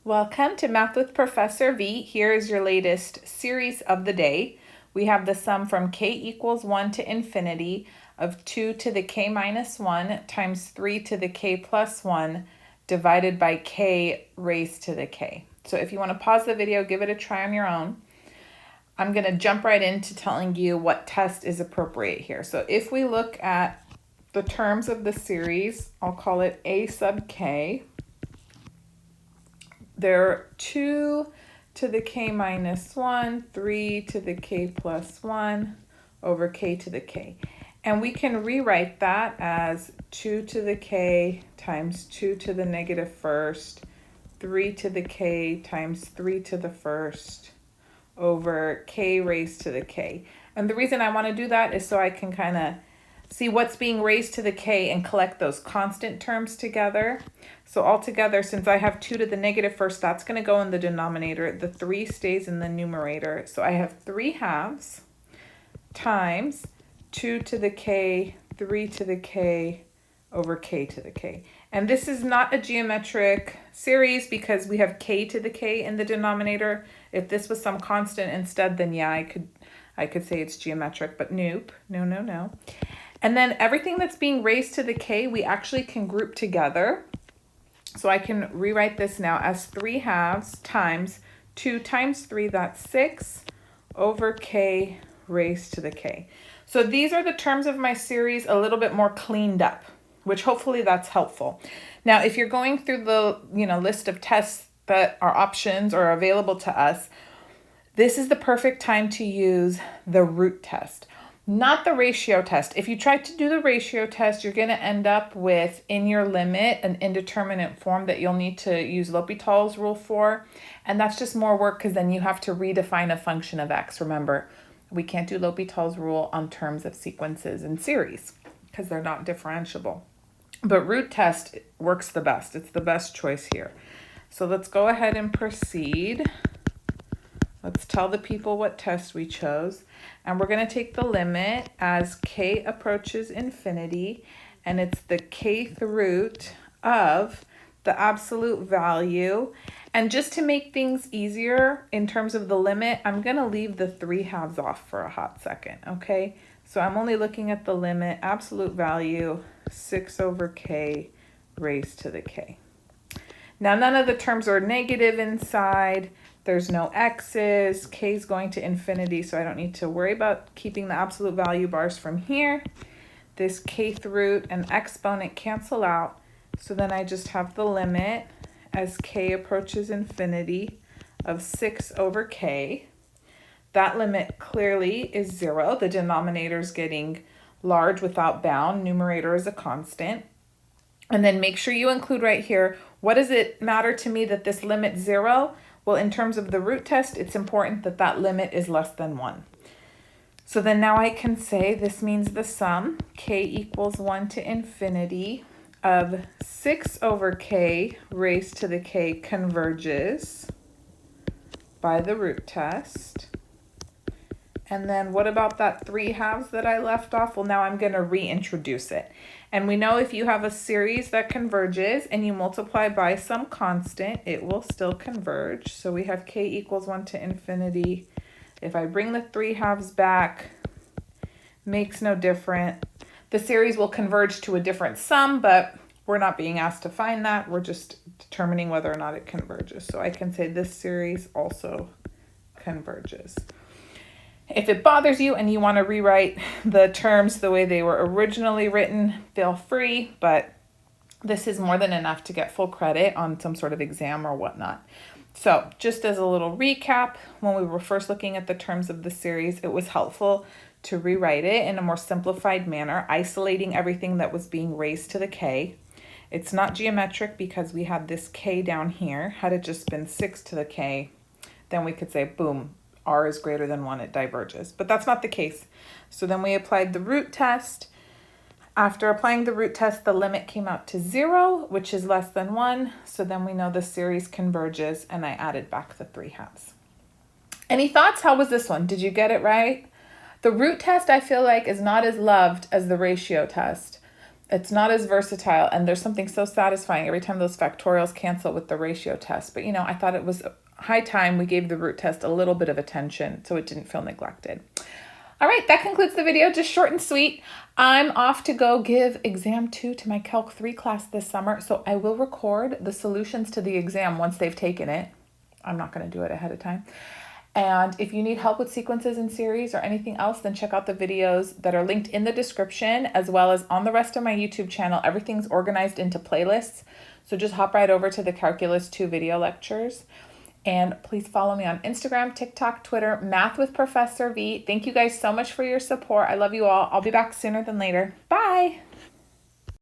Welcome to Math with Professor V. Here is your latest series of the day. We have the sum from k equals 1 to infinity of 2 to the k minus 1 times 3 to the k plus 1 divided by k raised to the k. So if you want to pause the video, give it a try on your own. I'm going to jump right into telling you what test is appropriate here. So if we look at the terms of the series, I'll call it a sub k. They're 2 to the k minus 1, 3 to the k plus 1 over k to the k. And we can rewrite that as 2 to the k times 2 to the negative first, 3 to the k times 3 to the first over k raised to the k. And the reason I want to do that is so I can kind of see what's being raised to the k and collect those constant terms together. So altogether, since I have 2 to the negative first, that's going to go in the denominator. The 3 stays in the numerator. So I have 3 halves times 2 to the k, 3 to the k over k to the k. And this is not a geometric series because we have k to the k in the denominator. If this was some constant instead, then yeah, I could say it's geometric, but nope, no. And then everything that's being raised to the k, we actually can group together. So I can rewrite this now as 3 halves times 2 times 3, that's 6, over k raised to the k. So these are the terms of my series a little bit more cleaned up, which hopefully that's helpful. Now, if you're going through the list of tests that are options or available to us, this is the perfect time to use the root test. Not the ratio test. If you try to do the ratio test, you're going to end up with, in your limit, an indeterminate form that you'll need to use L'Hopital's rule for. And that's just more work because then you have to redefine a function of x. Remember, we can't do L'Hopital's rule on terms of sequences and series because they're not differentiable. But root test works the best. It's the best choice here. So let's go ahead and proceed. Let's tell the people what test we chose. And we're going to take the limit as k approaches infinity. And it's the kth root of the absolute value. And just to make things easier in terms of the limit, I'm going to leave the 3 halves off for a hot second, okay? So I'm only looking at the limit, absolute value, 6 over k raised to the k. Now, none of the terms are negative inside. There's no x's. K is going to infinity, so I don't need to worry about keeping the absolute value bars from here. This kth root and exponent cancel out. So then I just have the limit as k approaches infinity of 6 over k. That limit clearly is 0. The denominator is getting large without bound. Numerator is a constant. And then make sure you include right here, what does it matter to me that this limit's 0? Well, in terms of the root test, it's important that that limit is less than 1. So then now I can say this means the sum, k equals 1 to infinity, of 6 over k raised to the k converges by the root test. And then what about that 3 halves that I left off? Well, now I'm going to reintroduce it. And we know if you have a series that converges and you multiply by some constant, it will still converge. So we have k equals 1 to infinity. If I bring the 3 halves back, makes no difference. The series will converge to a different sum, but we're not being asked to find that. We're just determining whether or not it converges. So I can say this series also converges. If it bothers you and you want to rewrite the terms the way they were originally written, feel free, but this is more than enough to get full credit on some sort of exam or whatnot. So just as a little recap, when we were first looking at the terms of the series, it was helpful to rewrite it in a more simplified manner, isolating everything that was being raised to the k. It's not geometric because we had this k down here. Had it just been 6 to the k, then we could say, boom, r is greater than 1, it diverges. But that's not the case. So then we applied the root test. After applying the root test, the limit came out to 0, which is less than 1. So then we know the series converges, and I added back the 3 halves. Any thoughts? How was this one? Did you get it right? The root test, I feel like, is not as loved as the ratio test. It's not as versatile, and there's something so satisfying every time those factorials cancel with the ratio test. But I thought it was high time we gave the root test a little bit of attention so it didn't feel neglected. All right, that concludes the video, just short and sweet. I'm off to go give exam 2 to my Calc 3 class this summer, so I will record the solutions to the exam once they've taken it. I'm not going to do it ahead of time. And if you need help with sequences and series or anything else, then check out the videos that are linked in the description, as well as on the rest of my YouTube channel. Everything's organized into playlists, so just hop right over to the Calculus 2 video lectures. And please follow me on Instagram, TikTok, Twitter, Math with Professor V. Thank you guys so much for your support. I love you all. I'll be back sooner than later. Bye.